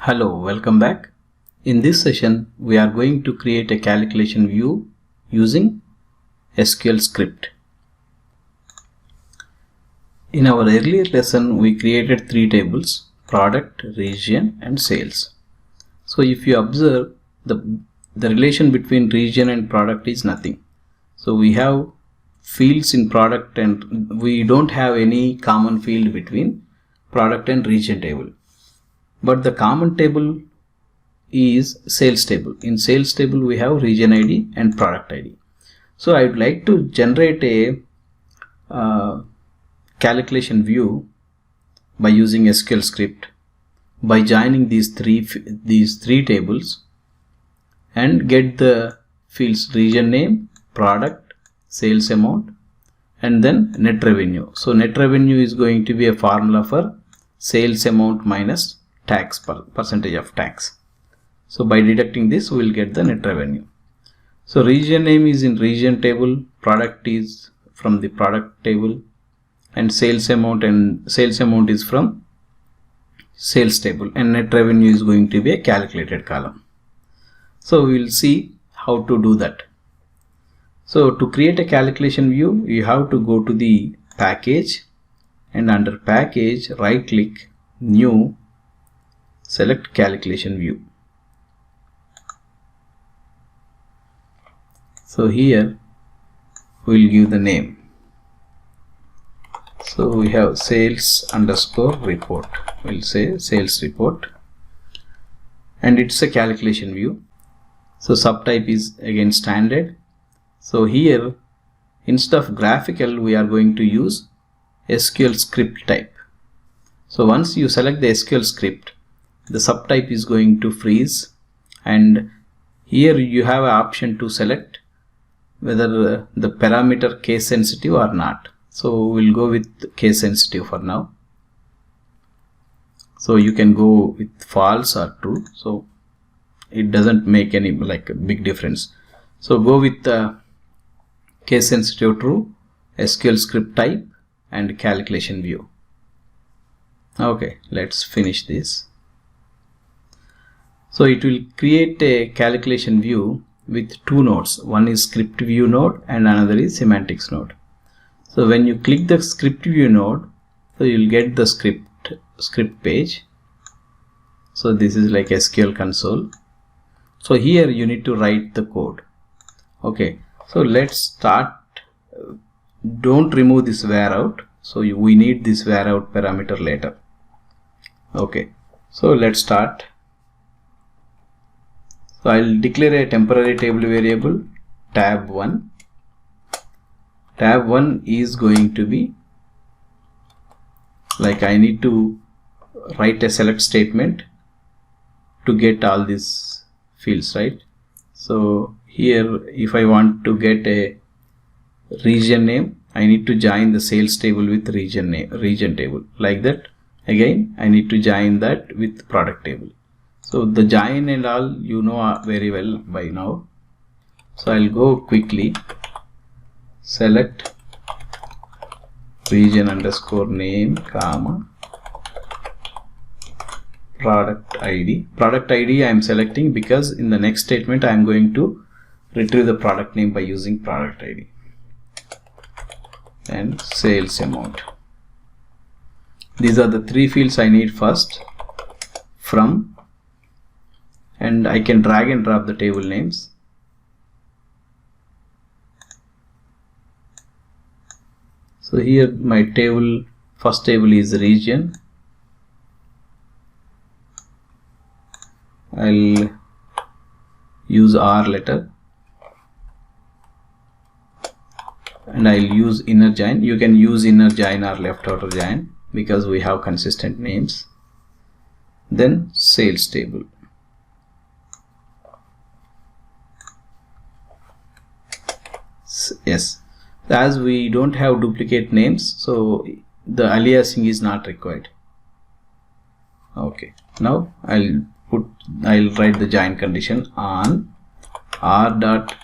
Hello, welcome back. In this session, we are going to create a calculation view using SQL script. In our earlier lesson, we created three tables: product, region, and sales. So if you observe, the relation between region and product is nothing. So we have fields in product and we don't have any common field between product and region table. But the common table is sales table. In sales table we have region ID and product ID. So I would like to generate a calculation view by using SQL script by joining these three tables and get the fields region name, product, sales amount, and then net revenue. So net revenue is going to be a formula for sales amount minus tax percentage of tax. So by deducting this we will get the net revenue. So region name is in region table, product is from the product table, and sales amount is from sales table, and net revenue is going to be a calculated column. So we will see how to do that. So to create a calculation view, you have to go to the package and under package right click, new, select calculation view. So here we will give the name. So we have sales underscore report. We'll say sales report, and it's a calculation view. So subtype is again standard. So here instead of graphical we are going to use SQL script type. So once you select the SQL script, the subtype is going to freeze, and here you have an option to select whether the parameter case sensitive or not. So we'll go with case sensitive for now. So you can go with false or true, so it doesn't make any big difference. So go with case sensitive true, SQL script type, and calculation view. Okay, let's finish this. So it will create a calculation view with two nodes. One is script view node and another is semantics node. So when you click the script view node, so you will get the script page. So this is like SQL console. So here you need to write the code. Okay, so let's start. Don't remove this var out. So we need this var out parameter later. Okay, so let's start. So I'll declare a temporary table variable tab1. Tab1 is going to be I need to write a select statement to get all these fields, right? So here if I want to get a region name, I need to join the sales table with region table. Like that, again I need to join that with product table. So the join and all you know very well by now. So I'll go quickly, select region underscore name comma product ID. Product ID I am selecting because in the next statement I am going to retrieve the product name by using product ID, and sales amount. These are the three fields I need first from, and I can drag and drop the table names. So here my table, first table is region. I'll use R letter and I'll use inner join. You can use inner join or left outer join because we have consistent names. Then sales table. Yes, as we don't have duplicate names, so the aliasing is not required. Okay, now I'll write the join condition on r dot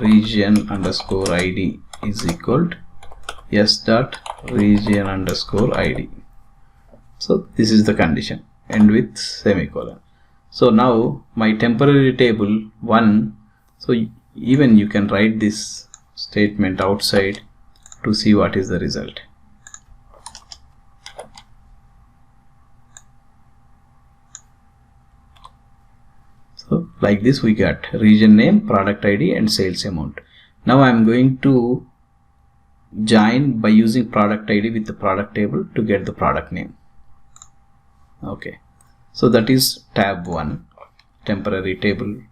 region underscore id is equal to s dot region underscore id. So this is the condition, end with semicolon. So now my temporary table 1, so even you can write this statement outside to see what is the result. So like this we got region name, product ID and sales amount. Now I am going to join by using product ID with the product table to get the product name. Okay, so that is tab 1, temporary table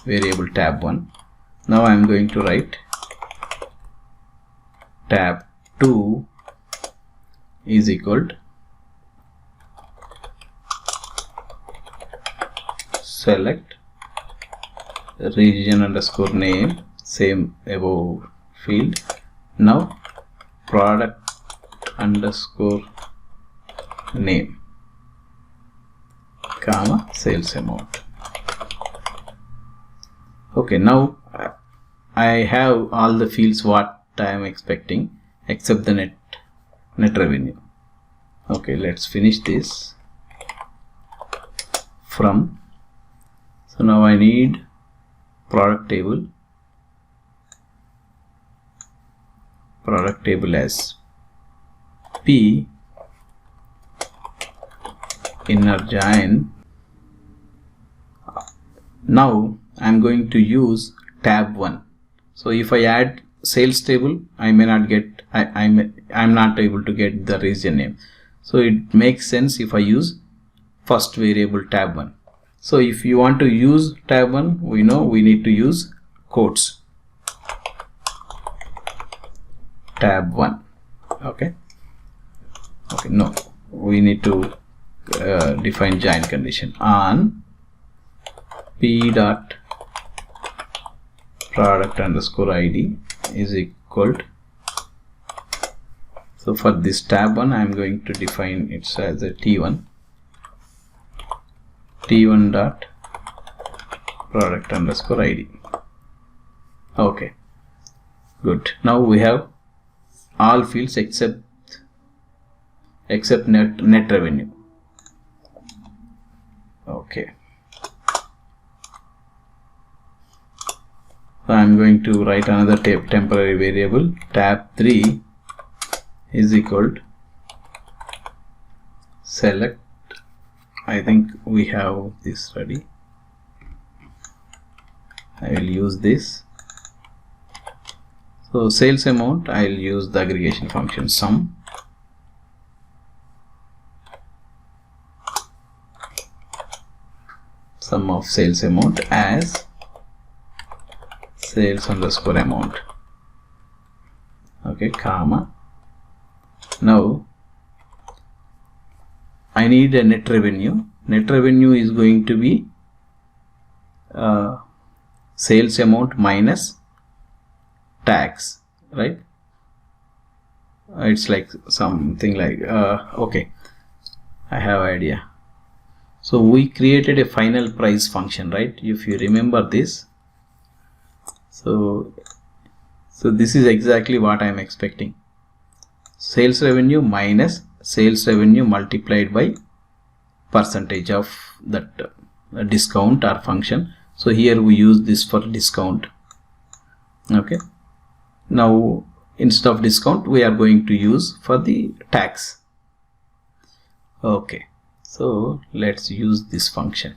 variable tab 1. Now I am going to write tab 2 is equal to select region underscore name, same above field. Now product underscore name, comma, sales amount. Okay, now I have all the fields what I am expecting except the net revenue. Okay, let's finish this. From, so now I need product table as P inner join. Now I am going to use tab 1. So if I add sales table, I may not get, I'm not able to get the region name. So it makes sense if I use first variable tab 1. So if you want to use tab 1, we know we need to use quotes tab 1. Okay, no, we need to define join condition on P dot product underscore ID is equal to, so for this tab 1 I am going to define it as a T1 dot product underscore ID. Okay, good. Now we have all fields except net revenue. Okay, so I am going to write another temporary variable tab 3 is equal to select, I think we have this ready, I will use this. So sales amount, I will use the aggregation function sum of sales amount as sales underscore amount. Okay, comma. Now I need a net revenue. Net revenue is going to be sales amount minus tax, right? It's like something like okay, I have idea. So we created a final price function, right? If you remember this, so this is exactly what I am expecting. Sales revenue minus sales revenue multiplied by percentage of that discount or function. So here we use this for discount. Okay, now instead of discount we are going to use for the tax. Okay, so let's use this function.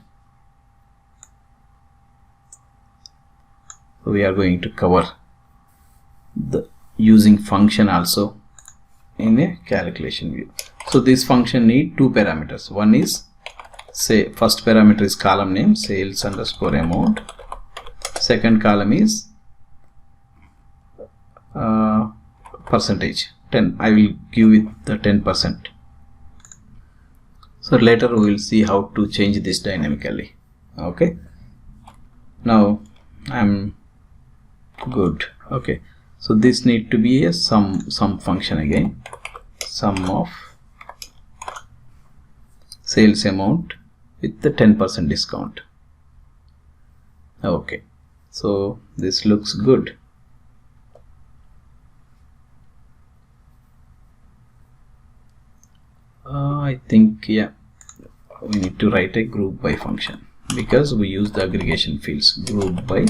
So we are going to cover the using function also in a calculation view. So this function need two parameters. One is, say, first parameter is column name sales underscore amount. Second column is percentage 10. I will give it the 10%. So later we will see how to change this dynamically. Okay, now I'm good. Okay, so this need to be a sum function again, sum of sales amount with the 10% discount. Okay, so this looks good. I think, yeah, we need to write a group by function. because we use the aggregation fields. Group by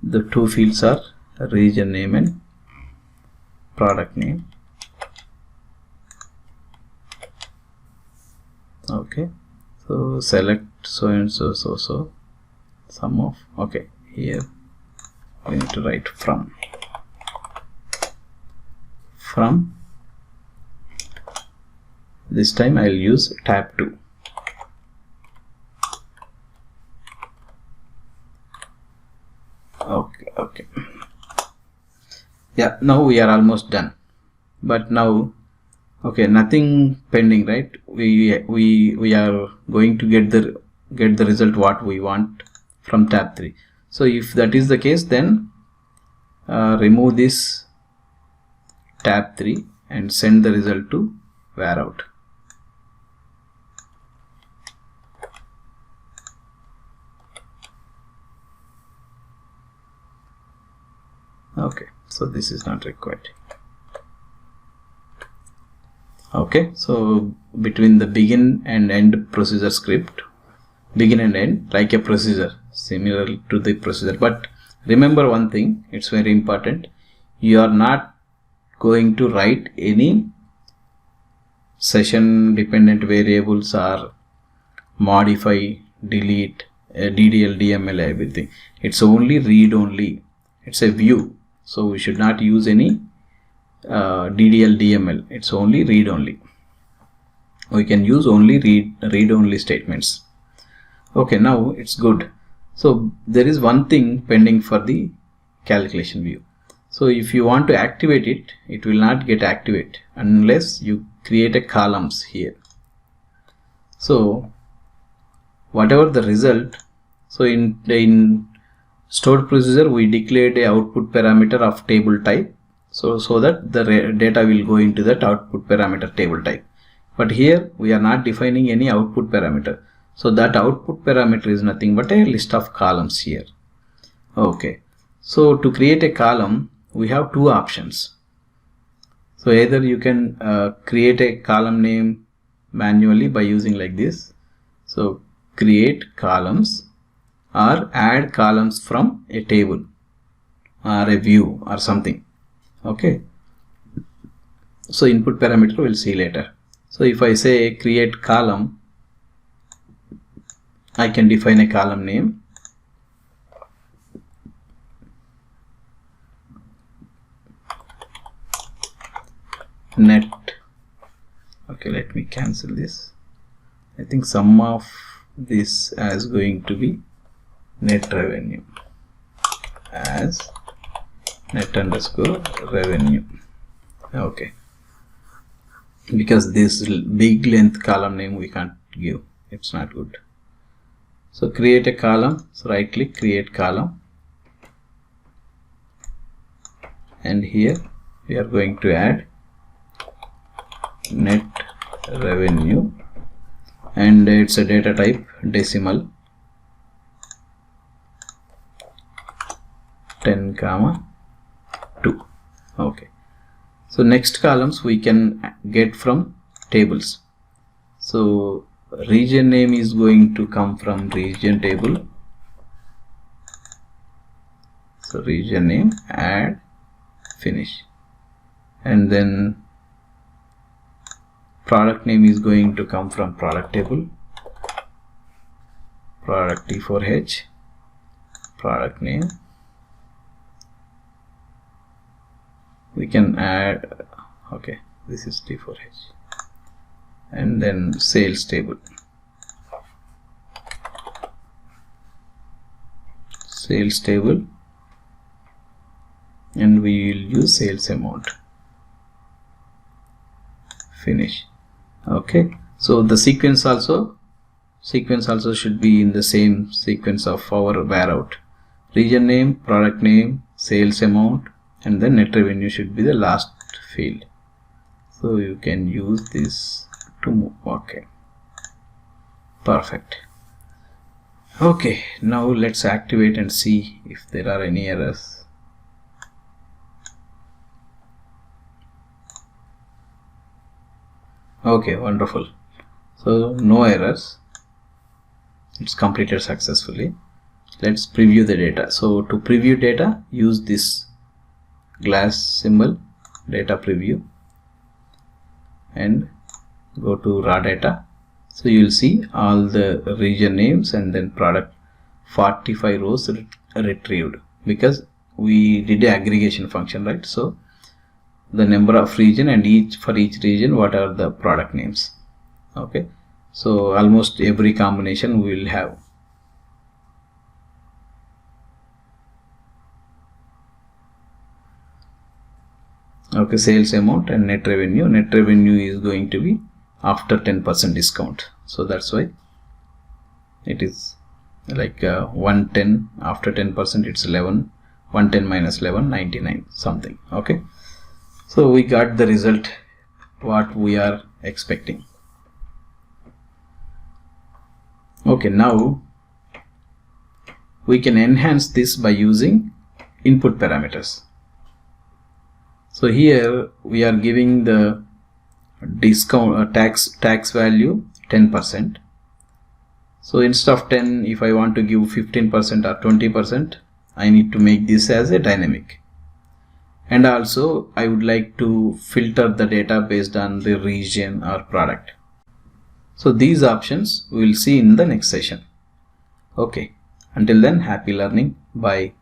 the two fields are region name and product name. Okay, so select so and so sum of, okay, here we need to write from this time I'll use tab 2. Okay, yeah, now we are almost done, but now okay, nothing pending, right? We are going to get the result what we want from tab 3. So if that is the case, then remove this tab 3 and send the result to where out. Okay, so this is not required. Okay, so between the begin and end procedure script, begin and end like a procedure, similar to the procedure, but remember one thing, it's very important, you are not going to write any session dependent variables or modify, delete, DDL, DML, everything. It's only read only, it's a view, so we should not use any DDL, DML. It's only read only. We can use only read only statements. Okay, now it's good. So there is one thing pending for the calculation view. So if you want to activate it, it will not get activated unless you create a columns here. So whatever the result, so in stored procedure we declared a output parameter of table type, so that the data will go into that output parameter table type. But here we are not defining any output parameter, so that output parameter is nothing but a list of columns here. Okay, so to create a column we have two options. So either you can create a column name manually by using like this, so create columns, or add columns from a table or a view or something. Okay, so input parameter we'll see later. So if I say create column, I can define a column name, net. Okay, let me cancel this. I think sum of this as going to be net revenue as net underscore revenue. Okay, because this big length column name we can't give, it's not good. So create a column, so right click, create column, and here we are going to add net revenue, and it's a data type decimal 10,2. Okay, so next columns we can get from tables. So region name is going to come from region table, so region name, add, finish, and then product name is going to come from product table, product T4H, product name, we can add, okay, this is T4H, and then sales table, and we will use sales amount, finish. Okay, so the sequence also should be in the same sequence of our where out. Region name, product name, sales amount, and then net revenue should be the last field. So you can use this to move. Okay, perfect. Okay, now let's activate and see if there are any errors. Okay, wonderful. So no errors, it's completed successfully. Let's preview the data. So to preview data, use this glass symbol, data preview, and go to raw data. So you will see all the region names and then product, 45 rows retrieved, because we did the aggregation function, right? So the number of region and for each region what are the product names. Okay, so almost every combination we will have. Okay, sales amount and net revenue. Net revenue is going to be after 10% discount, so that's why it is like 110 after 10%, it's 11, 110 minus 11, 99 something. Okay, so we got the result what we are expecting. Okay, now we can enhance this by using input parameters. So here we are giving the discount tax value 10%. So instead of 10, if I want to give 15% or 20%, I need to make this as a dynamic. And also I would like to filter the data based on the region or product. So these options we will see in the next session. Okay, until then, happy learning. Bye.